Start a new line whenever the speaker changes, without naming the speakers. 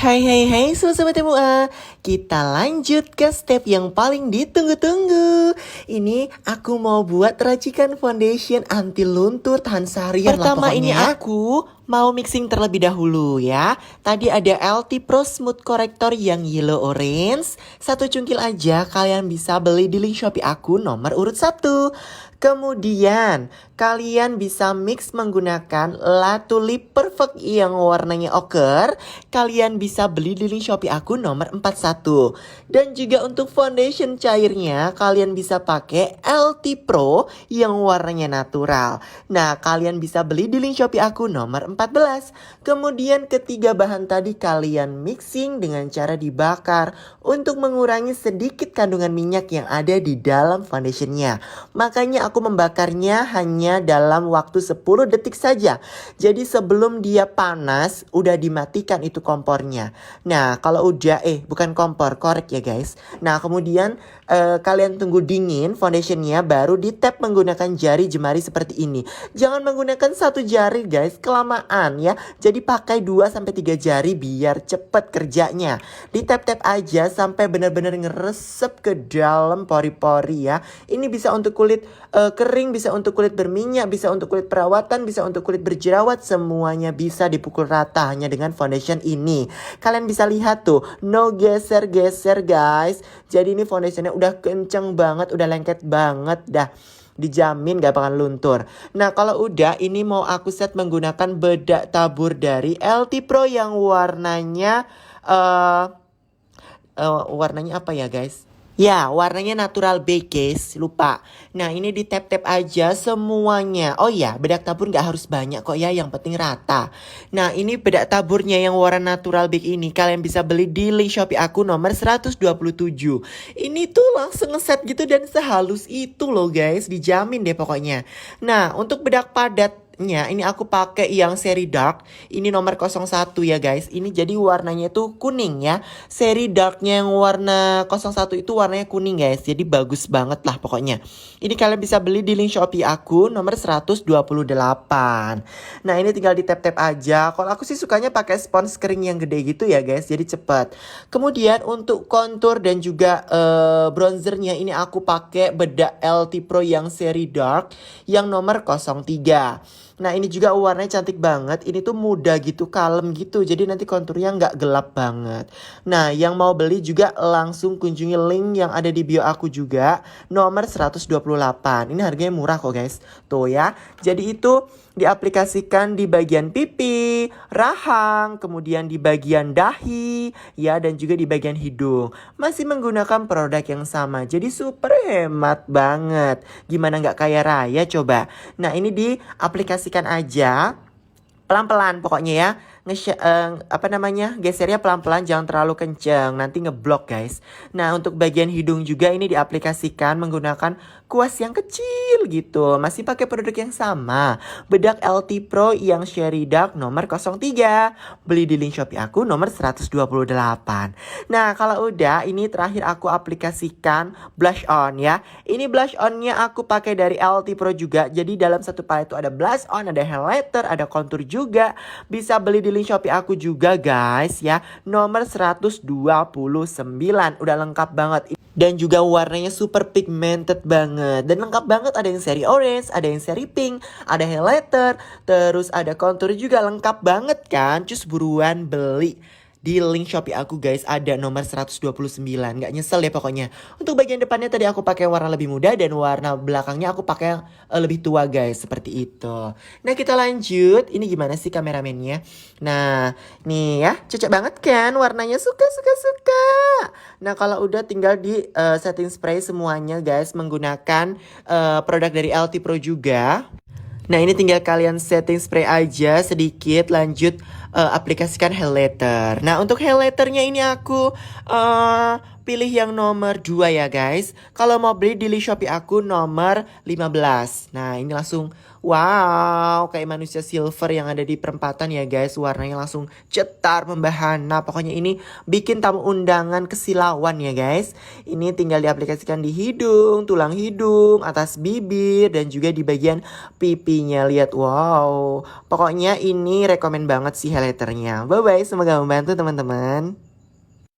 Hai sobat MUA. Kita lanjut ke step yang paling ditunggu-tunggu. Ini aku mau buat racikan foundation anti luntur tahan seharian lah pokoknya. Pertama ini aku mau mixing terlebih dahulu ya. Tadi ada LT Pro Smooth Corrector yang yellow orange. Satu cungkil aja, kalian bisa beli di link Shopee aku nomor urut 1. Kemudian kalian bisa mix menggunakan La Tulip Perfect yang warnanya ochre. Kalian bisa beli di link Shopee aku nomor 41. Dan juga untuk foundation cairnya kalian bisa pakai LT Pro yang warnanya natural. Nah, kalian bisa beli di link Shopee aku nomor 14. Kemudian ketiga bahan tadi kalian mixing dengan cara dibakar untuk mengurangi sedikit kandungan minyak yang ada di dalam foundationnya. Makanya aku membakarnya hanya dalam waktu 10 detik saja. Jadi sebelum dia panas udah dimatikan itu kompornya. Nah, kalau udah bukan kompor, korek ya guys. Nah, kemudian kalian tunggu dingin foundationnya, baru di tap menggunakan jari jemari seperti ini. Jangan menggunakan satu jari guys, kelamaan ya. Jadi pakai 2-3 jari biar cepet kerjanya. Di tap-tap aja sampai benar-benar ngeresep ke dalam pori-pori ya. Ini bisa untuk kulit kering, bisa untuk kulit berminyak, bisa untuk kulit perawatan, bisa untuk kulit berjerawat. Semuanya bisa dipukul rata hanya dengan foundation ini. Kalian bisa lihat tuh, no geser-geser guys. Jadi ini foundationnya udah kenceng banget, udah lengket banget dah. Dijamin gak bakal luntur. Nah, kalau udah ini mau aku set menggunakan bedak tabur dari LT Pro yang warnanya warnanya apa ya guys? Ya, warnanya natural beige, lupa. Nah, ini di tap-tap aja semuanya. Oh ya, bedak tabur nggak harus banyak kok ya, yang penting rata. Nah, ini bedak taburnya yang warna natural beige ini kalian bisa beli di link Shopee aku nomor 127. Ini tuh langsung ngeset gitu dan sehalus itu loh guys, dijamin deh pokoknya. Nah, untuk bedak padat ini aku pakai yang seri dark. Ini nomor 01 ya guys. Ini jadi warnanya itu kuning ya. Seri darknya yang warna 01 itu warnanya kuning guys. Jadi bagus banget lah pokoknya. Ini kalian bisa beli di link Shopee aku nomor 128. Nah, ini tinggal di tap-tap aja. Kalau aku sih sukanya pakai spons kering yang gede gitu ya guys. Jadi cepet. Kemudian untuk contour dan juga bronzernya ini aku pakai bedak LT Pro yang seri dark yang nomor 03. Nah, ini juga warnanya cantik banget. Ini tuh muda gitu, kalem gitu. Jadi nanti konturnya nggak gelap banget. Nah, yang mau beli juga langsung kunjungi link yang ada di bio aku juga. Nomor 128. Ini harganya murah kok guys. Tuh ya. Jadi itu diaplikasikan di bagian pipi, rahang, kemudian di bagian dahi, ya, dan juga di bagian hidung. Masih menggunakan produk yang sama. Jadi super hemat banget. Gimana nggak kaya raya coba. Nah, ini diaplikasikan aja pelan-pelan pokoknya ya. Gesernya pelan-pelan, jangan terlalu kenceng, nanti ngeblok guys. Nah, untuk bagian hidung juga ini diaplikasikan menggunakan kuas yang kecil gitu. Masih pakai produk yang sama, bedak LT Pro yang seri dark nomor 03. Beli di link Shopee aku nomor 128. Nah, kalau udah ini terakhir aku aplikasikan blush on ya. Ini blush onnya aku pakai dari LT Pro juga. Jadi dalam satu palet itu ada blush on, ada highlighter, ada contour juga. Bisa beli di link Shopee aku juga guys ya. Nomor 129. Udah lengkap banget. Dan juga warnanya super pigmented banget. Dan lengkap banget, ada yang seri orange, ada yang seri pink, ada highlighter, terus ada contour juga, lengkap banget kan. Cus buruan beli di link Shopee aku guys, ada nomor 129. Gak nyesel ya pokoknya. Untuk bagian depannya tadi aku pakai warna lebih muda, dan warna belakangnya aku pakai lebih tua guys, seperti itu. Nah, kita lanjut. Ini gimana sih kameramennya? Nah, nih ya, cocok banget kan warnanya, suka. Nah, kalau udah tinggal di setting spray semuanya guys, menggunakan produk dari LT Pro juga. Nah, ini tinggal kalian setting spray aja sedikit, lanjut aplikasikan highlighter. Nah, untuk highlighternya ini aku pilih yang nomor 2 ya guys. Kalau mau beli di link Shopee aku nomor 15. Nah, ini langsung Wow, kayak manusia silver yang ada di perempatan ya guys. Warnanya langsung cetar membahana. Pokoknya ini bikin tamu undangan kesilauan ya guys. Ini tinggal diaplikasikan di hidung, tulang hidung, atas bibir, dan juga di bagian pipinya. Lihat, wow. Pokoknya ini rekomen banget sih highlighternya. Bye-bye, semoga membantu teman-teman.